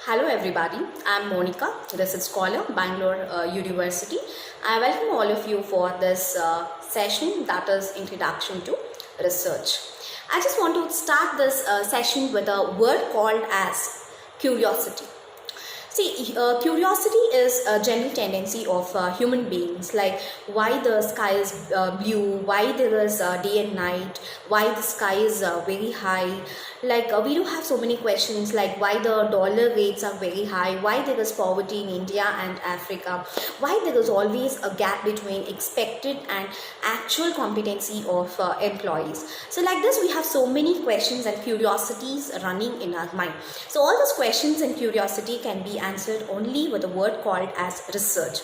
Hello everybody, I am Monica, research scholar, Bangalore University. I welcome all of you for this session, that is Introduction to Research. I just want to start this session with a word called as curiosity. See, curiosity is a general tendency of human beings, like why the sky is blue, why there is day and night, why the sky is very high. Like we do have so many questions, like why the dollar rates are very high, why there is poverty in India and Africa, why there is always a gap between expected and actual competency of employees. So like this, we have so many questions and curiosities running in our mind. So all those questions and curiosity can be answered only with a word called as research.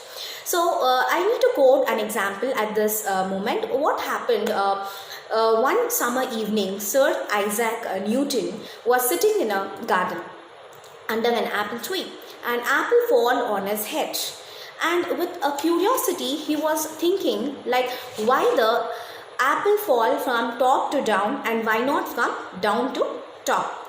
So I need to quote an example at this moment. What happened one summer evening, Sir Isaac Newton was sitting in a garden under an apple tree. An apple fell on his head, and with a curiosity he was thinking, like, why the apple fall from top to down and why not from down to top.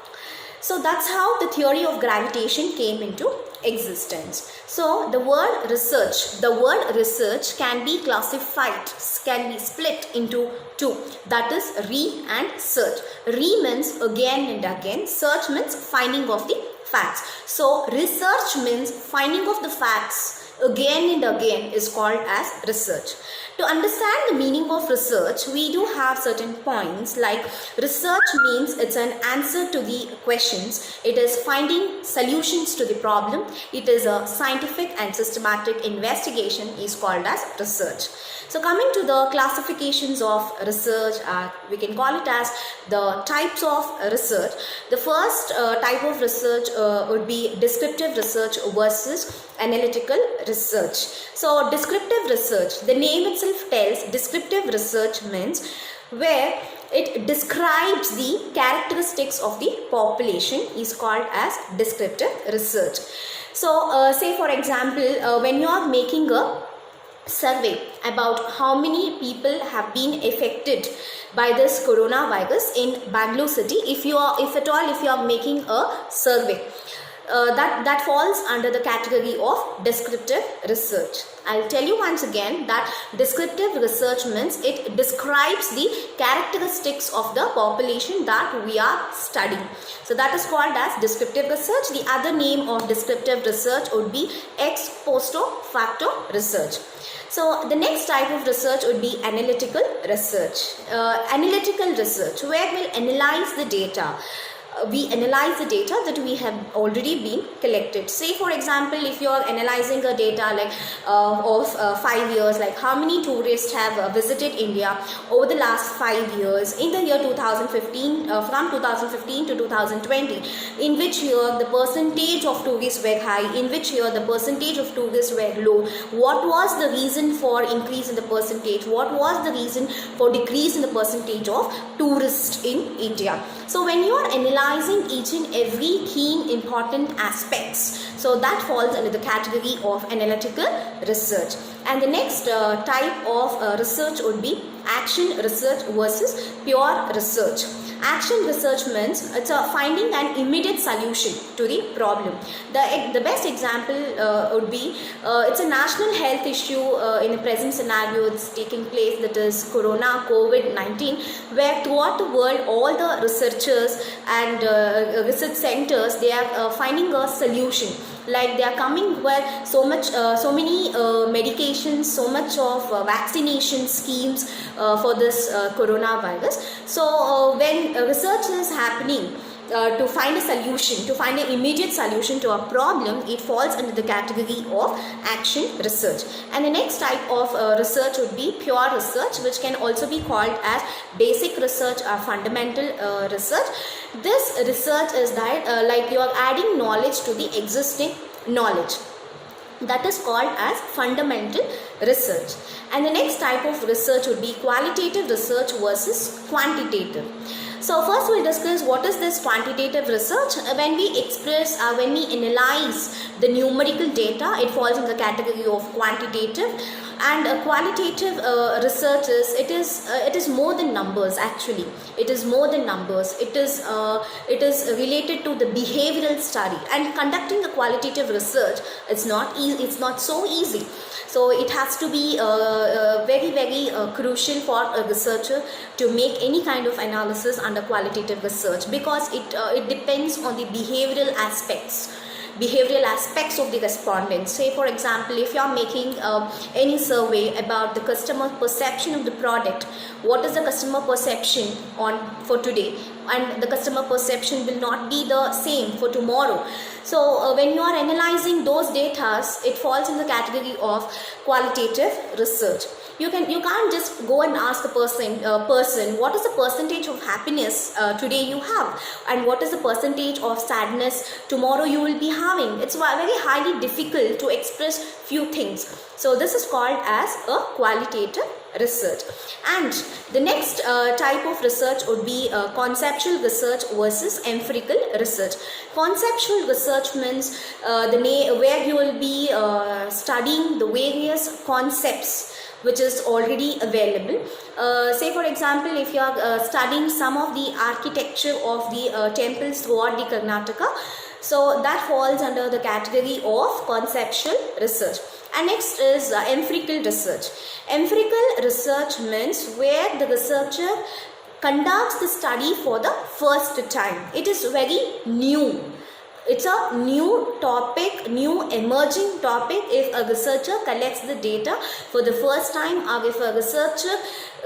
So that's how the theory of gravitation came into existence. So the word research can be classified, can be split into two, that is re and search. Re means again and again, search means finding of the facts. So research means finding of the facts again and again is called as research. To understand the meaning of research, we do have certain points, like research means it's an answer to the questions, it is finding solutions to the problem, it is a scientific and systematic investigation is called as research. So coming to the classifications of research, we can call it as the types of research. The first type of research would be descriptive research versus analytical research. So descriptive research, the name itself tells, descriptive research means where it describes the characteristics of the population is called as descriptive research. So say for example, when you are making a survey about how many people have been affected by this coronavirus in Bangalore city, if at all you are making a survey, that falls under the category of descriptive research. I'll tell you once again that descriptive research means it describes the characteristics of the population that we are studying. So that is called as descriptive research. The other name of descriptive research would be ex post facto research. So the next type of research would be analytical research. Analytical research, where we'll analyze the data. We analyze the data that we have already been collected. Say for example, if you are analyzing a data like of 5 years, like how many tourists have visited India over the last 5 years in the year 2015, from 2015 to 2020, in which year the percentage of tourists were high, in which year the percentage of tourists were low, what was the reason for increase in the percentage, what was the reason for decrease in the percentage of tourists in India. So when you are analyzing each and every key important aspects, so that falls under the category of analytical research. And the next type of research would be action research versus pure research. Action research means it's finding an immediate solution to the problem. The best example would be it's a national health issue in the present scenario it's taking place, that is Corona COVID-19, where throughout the world all the researchers and research centers, they are finding a solution. Like they are coming where so many medications, so much of vaccination schemes for this coronavirus. So when research is happening to find a solution, to find an immediate solution to a problem, it falls under the category of action research. And the next type of research would be pure research, which can also be called as basic research or fundamental research. This research is that like you are adding knowledge to the existing knowledge. That is called as fundamental research. And the next type of research would be qualitative research versus quantitative. So first we'll discuss what is this quantitative research. When we analyze the numerical data, it falls in the category of quantitative. And qualitative research is, it is more than numbers. Actually, it is more than numbers. It is related to the behavioral study. And conducting a qualitative research, it's not easy, it's not so easy. So it has to be very crucial for a researcher to make any kind of analysis under qualitative research, because it depends on the behavioral aspects of the respondents. Say for example, if you are making any survey about the customer perception of the product, what is the customer perception for today, and the customer perception will not be the same for tomorrow. So when you are analyzing those data, it falls in the category of qualitative research. You can't just go and ask a person what is the percentage of happiness today you have, and what is the percentage of sadness tomorrow you will be having. It's very highly difficult to express few things. So this is called as a qualitative research. And the next type of research would be conceptual research versus empirical research. Conceptual research means where you will be studying the various concepts which is already available. Say for example, if you are studying some of the architecture of the temples throughout the Karnataka, so that falls under the category of conceptual research. And next is empirical research. Empirical research means where the researcher conducts the study for the first time. It is very new. It's a new topic, new emerging topic. If a researcher collects the data for the first time, or if a researcher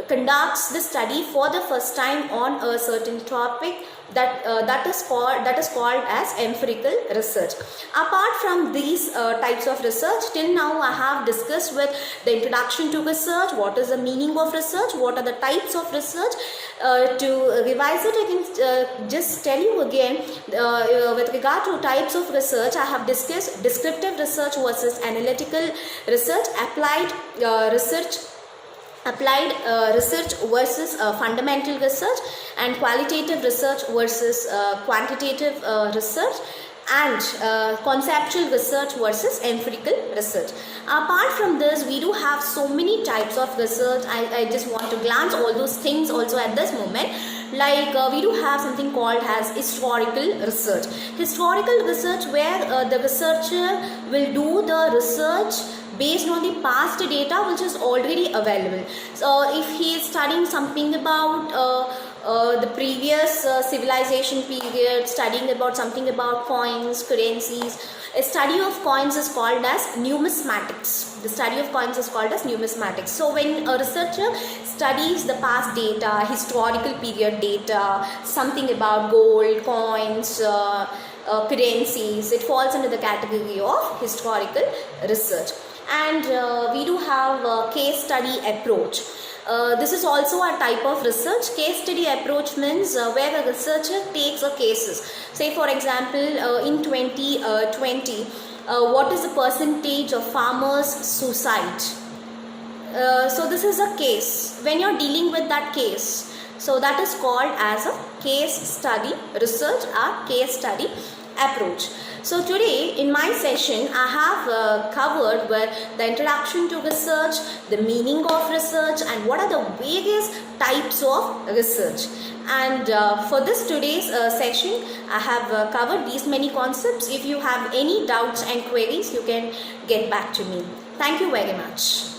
conducts the study for the first time on a certain topic, that is called as empirical research. Apart from these types of research, till now I have discussed with the introduction to research, what is the meaning of research, what are the types of research. To revise it, I can just tell you again, with regard to types of research, I have discussed descriptive research versus analytical research, applied research versus fundamental research, and qualitative research versus quantitative research, and conceptual research versus empirical research. Apart from this, we do have so many types of research. I just want to glance all those things also at this moment. Like we do have something called as historical research. Historical research, where the researcher will do the research based on the past data which is already available. So if he is studying something about the previous civilization period, studying about something about coins, currencies, a study of coins is called as numismatics. The study of coins is called as numismatics. So when a researcher studies the past data, historical period data, something about gold, coins, currencies, it falls under the category of historical research. And we do have a case study approach. This is also a type of research. Case study approach means where a researcher takes a cases. Say for example, in 2020, what is the percentage of farmers' suicide? So this is a case. When you're dealing with that case, so that is called as a case study research or case study approach. So today in my session I have covered the introduction to research, the meaning of research, and what are the various types of research. And for this today's session I have covered these many concepts. If you have any doubts and queries, you can get back to me. Thank you very much.